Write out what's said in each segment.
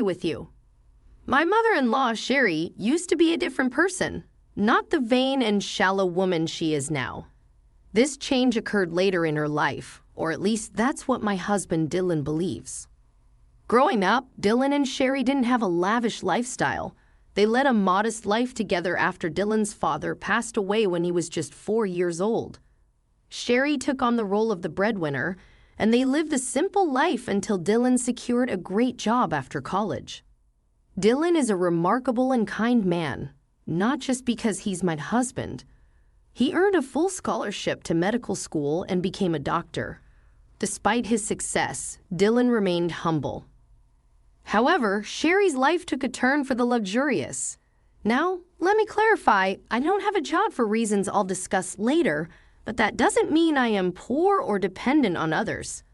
with you. My mother-in-law, Sherry, used to be a different person, not the vain and shallow woman she is now. This change occurred later in her life, or at least that's what my husband Dylan believes. Growing up, Dylan and Sherry didn't have a lavish lifestyle. They led a modest life together after Dylan's father passed away when he was just 4 years old. Sherry took on the role of the breadwinner, and they lived a simple life until Dylan secured a great job after college. Dylan is a remarkable and kind man, not just because he's my husband. He earned a full scholarship to medical school and became a doctor. Despite his success, Dylan remained humble. However, Sherry's life took a turn for the luxurious. Now, let me clarify, I don't have a job for reasons I'll discuss later, but that doesn't mean I am poor or dependent on others.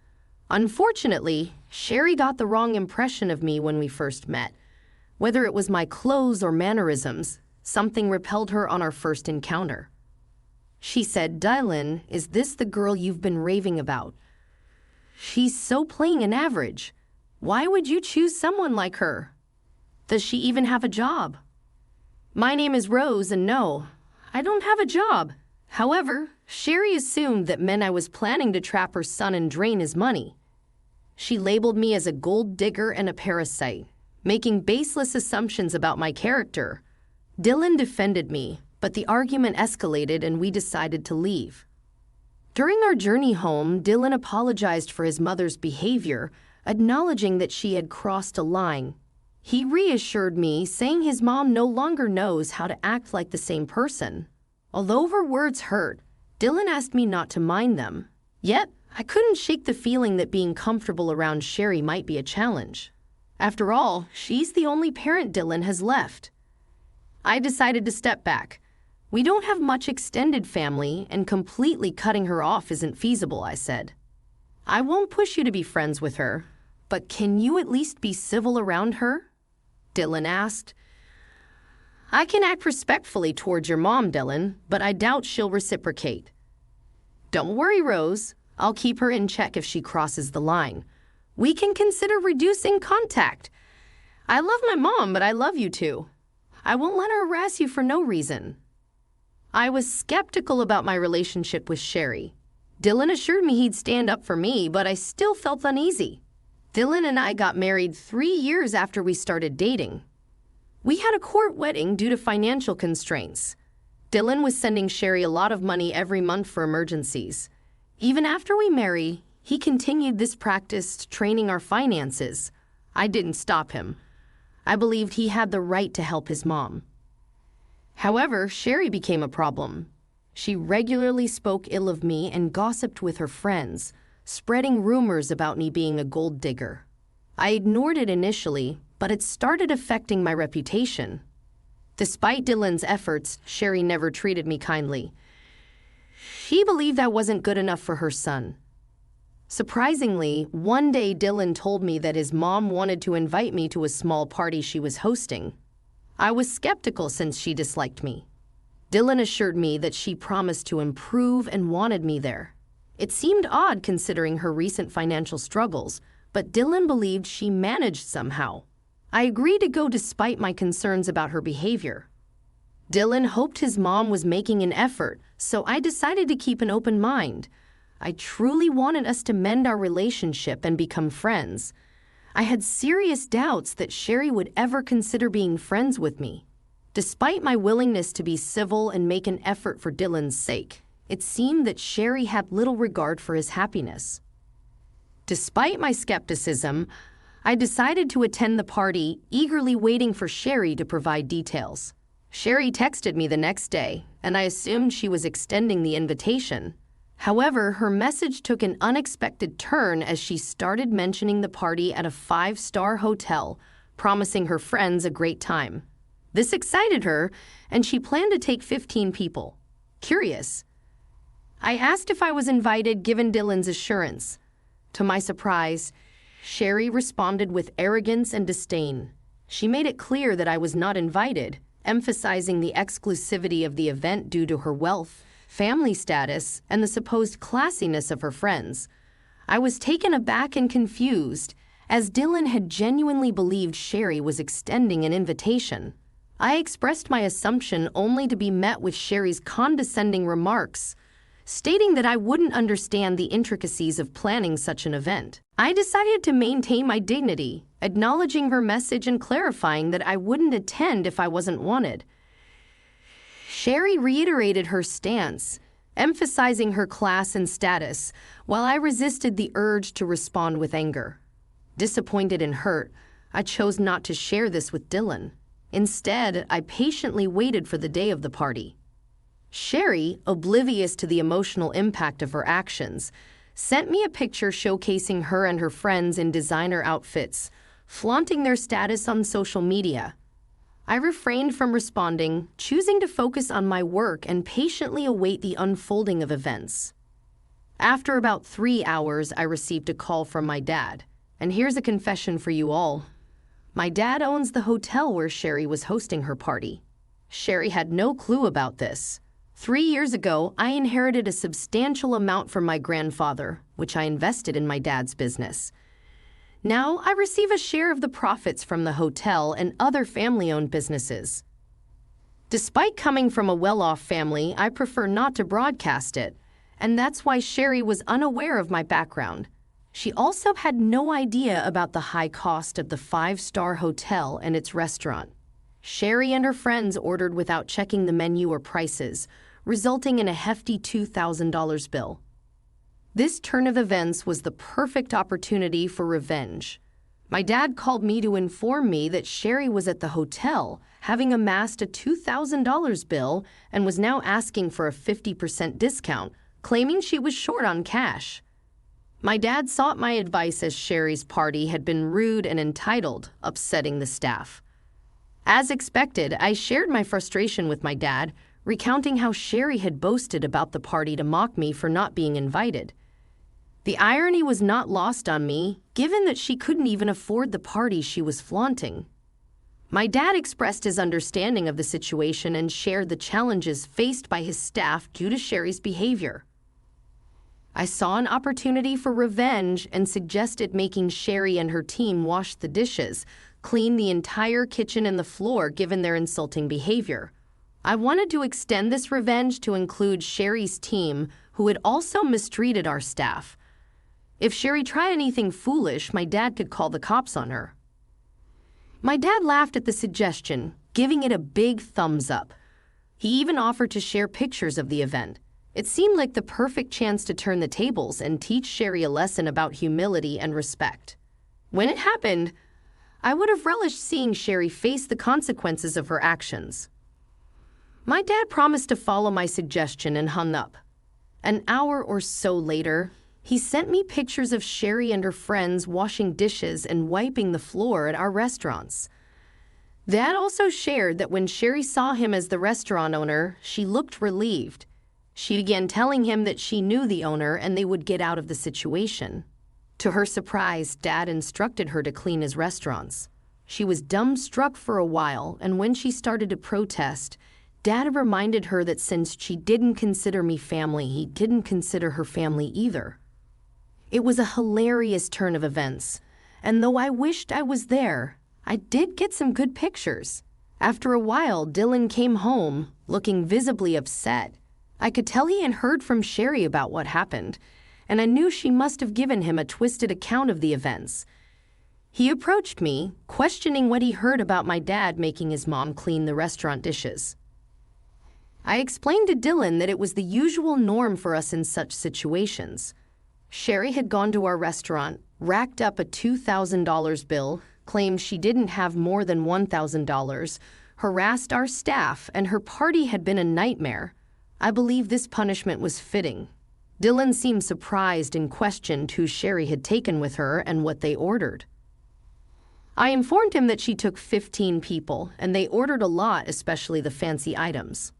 Unfortunately, Sherry got the wrong impression of me when we first met. Whether it was my clothes or mannerisms, something repelled her on our first encounter. She said, "Dylan, is this the girl you've been raving about? She's so plain and average. Why would you choose someone like her? Does she even have a job?" My name is Rose, and no, I don't have a job. However, Sherry assumed that meant I was planning to trap her son and drain his money. She labeled me as a gold digger and a parasite, making baseless assumptions about my character. Dylan defended me, but the argument escalated and we decided to leave. During our journey home, Dylan apologized for his mother's behavior, acknowledging that she had crossed a line. He reassured me, saying his mom no longer knows how to act like the same person. Although her words hurt, Dylan asked me not to mind them. Yet, I couldn't shake the feeling that being comfortable around Sherry might be a challenge. After all, she's the only parent Dylan has left. I decided to step back. We don't have much extended family, and completely cutting her off isn't feasible, I said. I won't push you to be friends with her, but can you at least be civil around her? Dylan asked. I can act respectfully towards your mom, Dylan, but I doubt she'll reciprocate. Don't worry, Rose. I'll keep her in check if she crosses the line. We can consider reducing contact. I love my mom, but I love you too. I won't let her harass you for no reason. I was skeptical about my relationship with Sherry. Dylan assured me he'd stand up for me, but I still felt uneasy. Dylan and I got married 3 years after we started dating. We had a court wedding due to financial constraints. Dylan was sending Sherry a lot of money every month for emergencies. Even after we married, he continued this practice, training our finances. I didn't stop him. I believed he had the right to help his mom. However, Sherry became a problem. She regularly spoke ill of me and gossiped with her friends, spreading rumors about me being a gold digger. I ignored it initially, but it started affecting my reputation. Despite Dylan's efforts, Sherry never treated me kindly. She believed I wasn't good enough for her son. Surprisingly, one day Dylan told me that his mom wanted to invite me to a small party she was hosting. I was skeptical since she disliked me. Dylan assured me that she promised to improve and wanted me there. It seemed odd considering her recent financial struggles, but Dylan believed she managed somehow. I agreed to go despite my concerns about her behavior. Dylan hoped his mom was making an effort, so I decided to keep an open mind. I truly wanted us to mend our relationship and become friends. I had serious doubts that Sherry would ever consider being friends with me. Despite my willingness to be civil and make an effort for Dylan's sake, it seemed that Sherry had little regard for his happiness. Despite my skepticism, I decided to attend the party, eagerly waiting for Sherry to provide details. Sherry texted me the next day, and I assumed she was extending the invitation. However, her message took an unexpected turn as she started mentioning the party at a 5-star hotel, promising her friends a great time. This excited her, and she planned to take 15 people. Curious. I asked if I was invited given Dylan's assurance. To my surprise, Sherry responded with arrogance and disdain. She made it clear that I was not invited, emphasizing the exclusivity of the event due to her wealth, family status, and the supposed classiness of her friends. I was taken aback and confused, As Dylan had genuinely believed Sherry was extending an invitation, I expressed my assumption only to be met with Sherry's condescending remarks, stating that I wouldn't understand the intricacies of planning such an event. I decided to maintain my dignity, acknowledging her message and clarifying that I wouldn't attend if I wasn't wanted. Sherry reiterated her stance, emphasizing her class and status, while I resisted the urge to respond with anger. Disappointed and hurt, I chose not to share this with Dylan. Instead, I patiently waited for the day of the party. Sherry, oblivious to the emotional impact of her actions, sent me a picture showcasing her and her friends in designer outfits, flaunting their status on social media. I refrained from responding, choosing to focus on my work and patiently await the unfolding of events. After about 3 hours, I received a call from my dad. And here's a confession for you all. My dad owns the hotel where Sherry was hosting her party. Sherry had no clue about this. 3 years ago, I inherited a substantial amount from my grandfather, which I invested in my dad's business. Now, I receive a share of the profits from the hotel and other family-owned businesses. Despite coming from a well-off family, I prefer not to broadcast it, and that's why Sherry was unaware of my background. She also had no idea about the high cost of the 5-star hotel and its restaurant. Sherry and her friends ordered without checking the menu or prices, resulting in a hefty $2,000 bill. This turn of events was the perfect opportunity for revenge. My dad called me to inform me that Sherry was at the hotel, having amassed a $2,000 bill and was now asking for a 50% discount, claiming she was short on cash. My dad sought my advice as Sherry's party had been rude and entitled, upsetting the staff. As expected, I shared my frustration with my dad, recounting how Sherry had boasted about the party to mock me for not being invited. The irony was not lost on me, given that she couldn't even afford the party she was flaunting. My dad expressed his understanding of the situation and shared the challenges faced by his staff due to Sherry's behavior. I saw an opportunity for revenge and suggested making Sherry and her team wash the dishes, clean the entire kitchen and the floor given their insulting behavior. I wanted to extend this revenge to include Sherry's team, who had also mistreated our staff. If Sherry tried anything foolish, my dad could call the cops on her. My dad laughed at the suggestion, giving it a big thumbs up. He even offered to share pictures of the event. It seemed like the perfect chance to turn the tables and teach Sherry a lesson about humility and respect. When it happened, I would have relished seeing Sherry face the consequences of her actions. My dad promised to follow my suggestion and hung up. An hour or so later, he sent me pictures of Sherry and her friends washing dishes and wiping the floor at our restaurants. Dad also shared that when Sherry saw him as the restaurant owner, she looked relieved. She began telling him that she knew the owner and they would get out of the situation. To her surprise, Dad instructed her to clean his restaurants. She was dumbstruck for a while, and when she started to protest, Dad reminded her that since she didn't consider me family, he didn't consider her family either. It was a hilarious turn of events, and though I wished I was there, I did get some good pictures. After a while, Dylan came home, looking visibly upset. I could tell he had heard from Sherry about what happened, and I knew she must have given him a twisted account of the events. He approached me, questioning what he heard about my dad making his mom clean the restaurant dishes. I explained to Dylan that it was the usual norm for us in such situations. Sherry had gone to our restaurant, racked up a $2,000 bill, claimed she didn't have more than $1,000, harassed our staff, and her party had been a nightmare. I believe this punishment was fitting. Dylan seemed surprised and questioned who Sherry had taken with her and what they ordered. I informed him that she took 15 people, and they ordered a lot, especially the fancy items.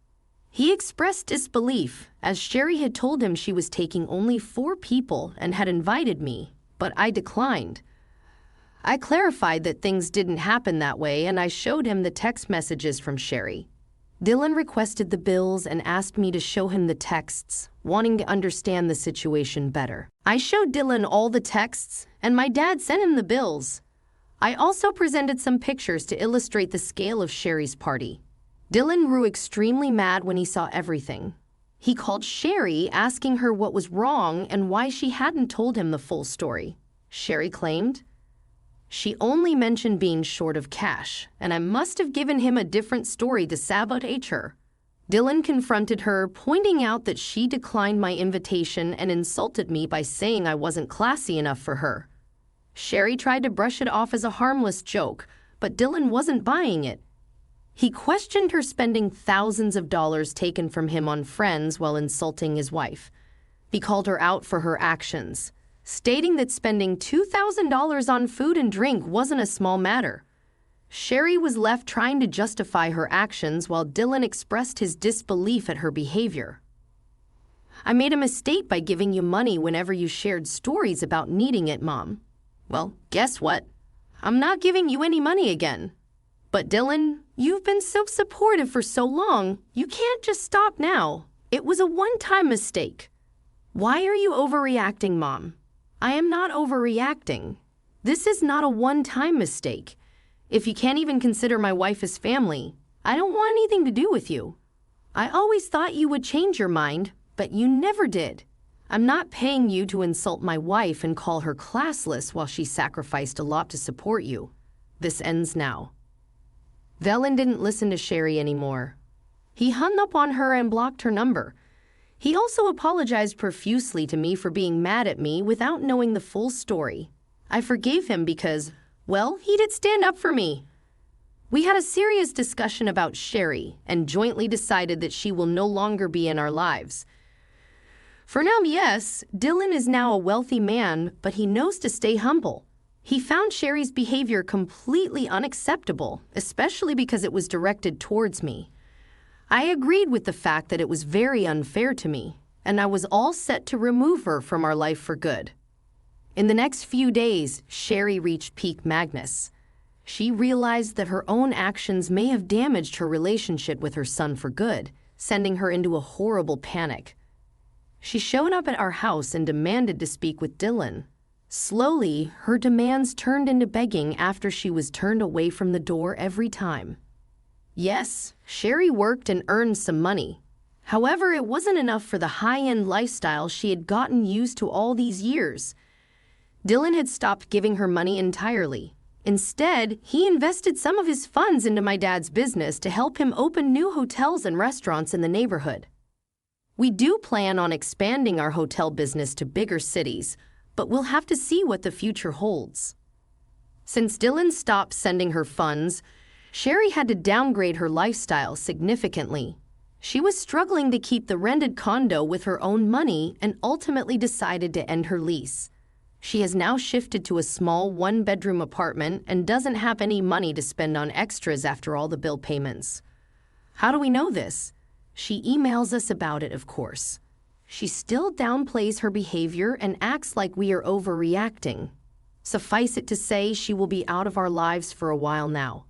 He expressed disbelief, as Sherry had told him she was taking only 4 people and had invited me, but I declined. I clarified that things didn't happen that way, and I showed him the text messages from Sherry. Dylan requested the bills and asked me to show him the texts, wanting to understand the situation better. I showed Dylan all the texts, and my dad sent him the bills. I also presented some pictures to illustrate the scale of Sherry's party. Dylan grew extremely mad when he saw everything. He called Sherry, asking her what was wrong and why she hadn't told him the full story. Sherry claimed, "She only mentioned being short of cash, and I must have given him a different story to sabotage her." Dylan confronted her, pointing out that she declined my invitation and insulted me by saying I wasn't classy enough for her. Sherry tried to brush it off as a harmless joke, but Dylan wasn't buying it. He questioned her spending thousands of dollars taken from him on friends while insulting his wife. He called her out for her actions, stating that spending $2,000 on food and drink wasn't a small matter. Sherry was left trying to justify her actions while Dylan expressed his disbelief at her behavior. "I made a mistake by giving you money whenever you shared stories about needing it, Mom." "Well, guess what? I'm not giving you any money again." "But Dylan, you've been so supportive for so long, you can't just stop now. It was a one-time mistake." "Why are you overreacting, Mom?" "I am not overreacting. This is not a one-time mistake. If you can't even consider my wife as family, I don't want anything to do with you. I always thought you would change your mind, but you never did. I'm not paying you to insult my wife and call her classless while she sacrificed a lot to support you. This ends now." Dylan didn't listen to Sherry anymore. He hung up on her and blocked her number. He also apologized profusely to me for being mad at me without knowing the full story. I forgave him because, well, he did stand up for me. We had a serious discussion about Sherry and jointly decided that she will no longer be in our lives. For now, yes, Dylan is now a wealthy man, but he knows to stay humble. He found Sherry's behavior completely unacceptable, especially because it was directed towards me. I agreed with the fact that it was very unfair to me, and I was all set to remove her from our life for good. In the next few days, Sherry reached peak madness. She realized that her own actions may have damaged her relationship with her son for good, sending her into a horrible panic. She showed up at our house and demanded to speak with Dylan. Slowly, her demands turned into begging after she was turned away from the door every time. Yes, Sherry worked and earned some money. However, it wasn't enough for the high-end lifestyle she had gotten used to all these years. Dylan had stopped giving her money entirely. Instead, he invested some of his funds into my dad's business to help him open new hotels and restaurants in the neighborhood. We do plan on expanding our hotel business to bigger cities, but we'll have to see what the future holds. Since Dylan stopped sending her funds, Sherry had to downgrade her lifestyle significantly. She was struggling to keep the rented condo with her own money and ultimately decided to end her lease. She has now shifted to a small one-bedroom apartment and doesn't have any money to spend on extras after all the bill payments. How do we know this? She emails us about it, of course. She still downplays her behavior and acts like we are overreacting. Suffice it to say, she will be out of our lives for a while now.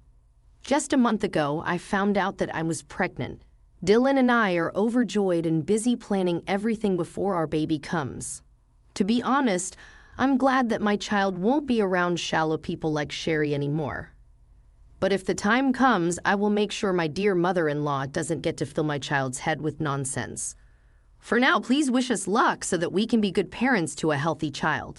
Just a month ago, I found out that I was pregnant. Dylan and I are overjoyed and busy planning everything before our baby comes. To be honest, I'm glad that my child won't be around shallow people like Sherry anymore. But if the time comes, I will make sure my dear mother-in-law doesn't get to fill my child's head with nonsense. For now, please wish us luck so that we can be good parents to a healthy child.